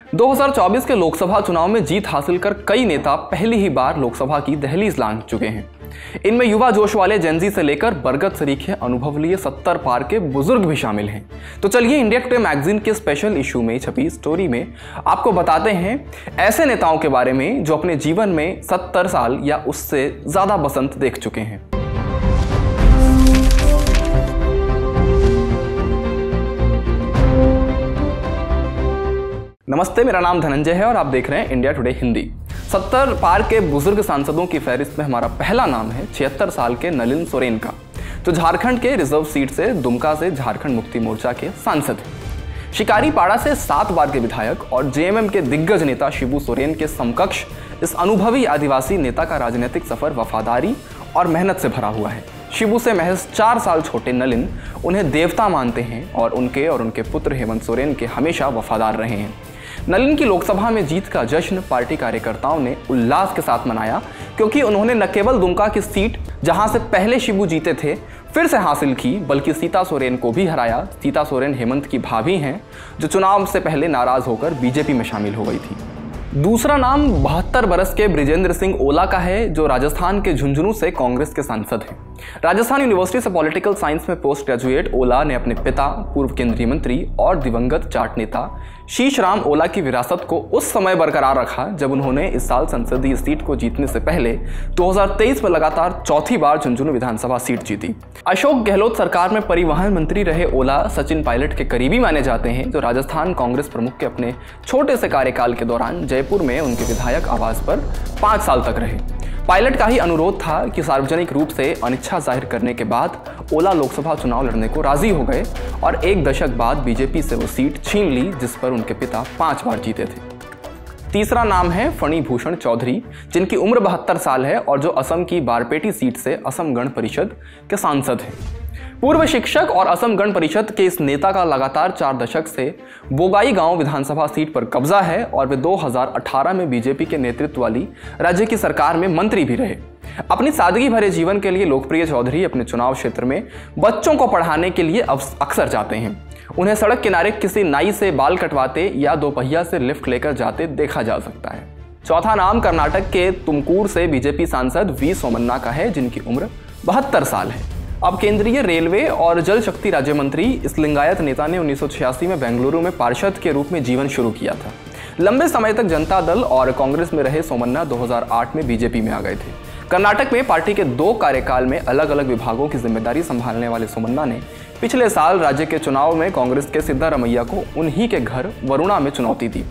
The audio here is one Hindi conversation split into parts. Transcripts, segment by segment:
2024 के लोकसभा चुनाव में जीत हासिल कर कई नेता पहली ही बार लोकसभा की दहलीज लांघ चुके हैं। इनमें युवा जोश वाले जेनजी से लेकर बरगद सरीखे अनुभव लिए 70 पार के बुजुर्ग भी शामिल हैं। तो चलिए इंडिया टुडे मैगजीन के स्पेशल इशू में छपी स्टोरी में आपको बताते हैं ऐसे नेताओं के बारे में जो अपने जीवन में 70 साल या उससे ज्यादा बसंत देख चुके हैं। नमस्ते, मेरा नाम धनंजय है और आप देख रहे हैं इंडिया टुडे हिंदी। 70 पार के बुजुर्ग सांसदों की फहरिस्त में हमारा पहला नाम है 76 साल के नलिन सोरेन का, जो झारखंड के रिजर्व सीट से दुमका से झारखंड मुक्ति मोर्चा के सांसद हैं। शिकारीपाड़ा से 7 बार के विधायक और जेएमएम के दिग्गज नेता शिबू सोरेन के समकक्ष इस अनुभवी आदिवासी नेता का राजनीतिक सफर वफादारी और मेहनत से भरा हुआ है। शिबू से महज 4 साल छोटे नलिन उन्हें देवता मानते हैं और उनके पुत्र हेमंत सोरेन के हमेशा वफादार रहे हैं। नलिन की लोकसभा में जीत का जश्न पार्टी कार्यकर्ताओं ने उल्लास के साथ मनाया, क्योंकि उन्होंने न केवल दुमका की सीट जहां से पहले शिबू जीते थे फिर से हासिल की, बल्कि सीता सोरेन को भी हराया। सीता सोरेन हेमंत की भाभी हैं, जो चुनाव से पहले नाराज होकर बीजेपी में शामिल हो गई थी। दूसरा नाम 72 बरस के बृजेंद्र सिंह ओला का है, जो राजस्थान के झुंझुनू से कांग्रेस के सांसद हैं। राजस्थान यूनिवर्सिटी से पॉलिटिकल साइंस में पोस्ट ग्रेजुएट ओला ने अपने पिता पूर्व केंद्रीय मंत्री और दिवंगत जाट नेता शीश राम ओला की विरासत को उस समय बरकरार रखा जब उन्होंने इस साल संसदीय सीट को जीतने से पहले 2023 में लगातार चौथी बार झुंझुनू विधानसभा सीट जीती। अशोक गहलोत सरकार में परिवहन मंत्री रहे ओला सचिन पायलट के करीबी माने जाते हैं, जो राजस्थान कांग्रेस प्रमुख के अपने छोटे से कार्यकाल के दौरान जयपुर में उनके विधायक आवास पर 5 साल तक रहे। पायलट का ही अनुरोध था कि सार्वजनिक रूप से अनिच्छा जाहिर करने के बाद ओला लोकसभा चुनाव लड़ने को राजी हो गए और 1 दशक बाद बीजेपी से वो सीट छीन ली, जिस पर उनके पिता 5 बार जीते थे। तीसरा नाम है फणी भूषण चौधरी, जिनकी उम्र 72 साल है और जो असम की बारपेटी सीट से असम गण परिषद के सांसद हैं। पूर्व शिक्षक और असम गण परिषद के इस नेता का लगातार 4 दशक से बोगाई गांव विधानसभा सीट पर कब्जा है और वे 2018 में बीजेपी के नेतृत्व वाली राज्य की सरकार में मंत्री भी रहे। अपनी सादगी भरे जीवन के लिए लोकप्रिय चौधरी अपने चुनाव क्षेत्र में बच्चों को पढ़ाने के लिए अक्सर जाते हैं। उन्हें सड़क किनारे किसी नाई से बाल कटवाते या 2 पहिया से लिफ्ट लेकर जाते देखा जा सकता है। चौथा नाम कर्नाटक के तुमकूर से बीजेपी सांसद वी सोमन्ना का है, जिनकी उम्र 72 साल है। अब केंद्रीय रेलवे और जल शक्ति राज्य मंत्री इस लिंगायत नेता ने 1986 में बेंगलुरु में पार्षद के रूप में जीवन शुरू किया था। लंबे समय तक जनता दल और कांग्रेस में रहे सोमन्ना 2008 में बीजेपी में आ गए थे। कर्नाटक में पार्टी के 2 कार्यकाल में अलग अलग विभागों की जिम्मेदारी संभालने वाले सोमन्ना ने पिछले साल राज्य के चुनाव में कांग्रेस के सिद्धारमैया को उन्हीं के घर वरुणा में चुनौती दी।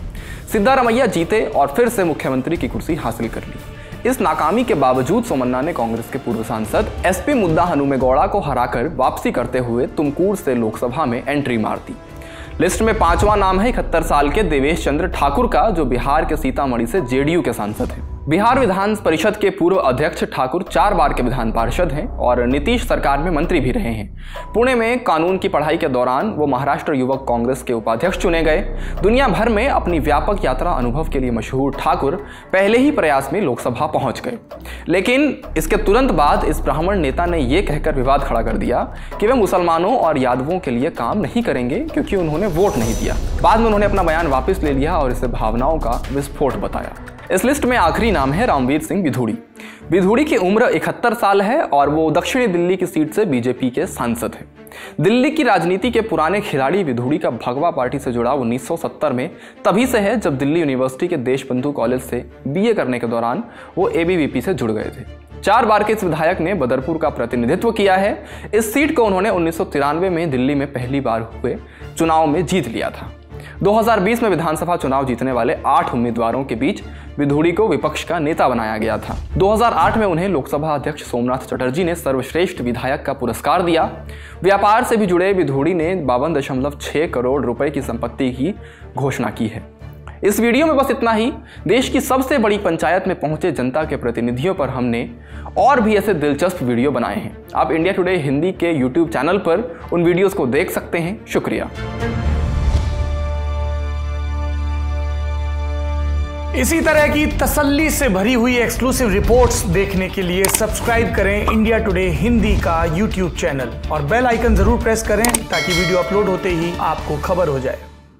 सिद्धारमैया जीते और फिर से मुख्यमंत्री की कुर्सी हासिल कर ली। इस नाकामी के बावजूद सोमन्ना ने कांग्रेस के पूर्व सांसद एसपी मुद्दा हनुमेगौड़ा को हराकर वापसी करते हुए तुमकूर से लोकसभा में एंट्री मार दी। लिस्ट में 5वां नाम है 71 साल के देवेश चंद्र ठाकुर का, जो बिहार के सीतामढ़ी से जेडीयू के सांसद हैं। बिहार विधान परिषद के पूर्व अध्यक्ष ठाकुर 4 बार के विधान पार्षद हैं और नीतीश सरकार में मंत्री भी रहे हैं। पुणे में कानून की पढ़ाई के दौरान वो महाराष्ट्र युवक कांग्रेस के उपाध्यक्ष चुने गए। दुनिया भर में अपनी व्यापक यात्रा अनुभव के लिए मशहूर ठाकुर पहले ही प्रयास में लोकसभा पहुंच गए, लेकिन इसके तुरंत बाद इस ब्राह्मण नेता ने यह कहकर विवाद खड़ा कर दिया कि वे मुसलमानों और यादवों के लिए काम नहीं करेंगे, क्योंकि उन्होंने वोट नहीं दिया। बाद में उन्होंने अपना बयान वापस ले लिया और इसे भावनाओं का विस्फोट बताया। इस लिस्ट में आखिरी नाम है रामवीर सिंह विधूड़ी। विधूड़ी की उम्र 71 साल है और वो दक्षिणी दिल्ली की सीट से बीजेपी के सांसद हैं। दिल्ली की राजनीति के पुराने खिलाड़ी विधूड़ी का भगवा पार्टी से जुड़ाव 1970 में तभी से है, जब दिल्ली यूनिवर्सिटी के देशबंधु कॉलेज से बीए करने के दौरान वो एबीवीपी से जुड़ गए थे। 4 बार के इस विधायक ने बदरपुर का प्रतिनिधित्व किया है। इस सीट को उन्होंने 1993 में दिल्ली में पहली बार हुए चुनाव में जीत लिया था। 2020 में विधानसभा चुनाव जीतने वाले 8 उम्मीदवारों के बीच विधूड़ी को विपक्ष का नेता बनाया गया था। 2008 में उन्हें लोकसभा अध्यक्ष सोमनाथ चटर्जी ने सर्वश्रेष्ठ विधायक का पुरस्कार दिया। व्यापार से भी जुड़े विधूड़ी ने 52.6 करोड़ रुपए की संपत्ति की घोषणा की है। इस वीडियो में बस इतना ही। देश की सबसे बड़ी पंचायत में पहुंचे जनता के प्रतिनिधियों पर हमने और भी ऐसे दिलचस्प वीडियो बनाए हैं। आप इंडिया टुडे हिंदी के यूट्यूब चैनल पर उन वीडियोस को देख सकते हैं। शुक्रिया। इसी तरह की तसल्ली से भरी हुई एक्सक्लूसिव रिपोर्ट्स देखने के लिए सब्सक्राइब करें इंडिया टुडे हिंदी का यूट्यूब चैनल और बेल आइकन जरूर प्रेस करें ताकि वीडियो अपलोड होते ही आपको खबर हो जाए।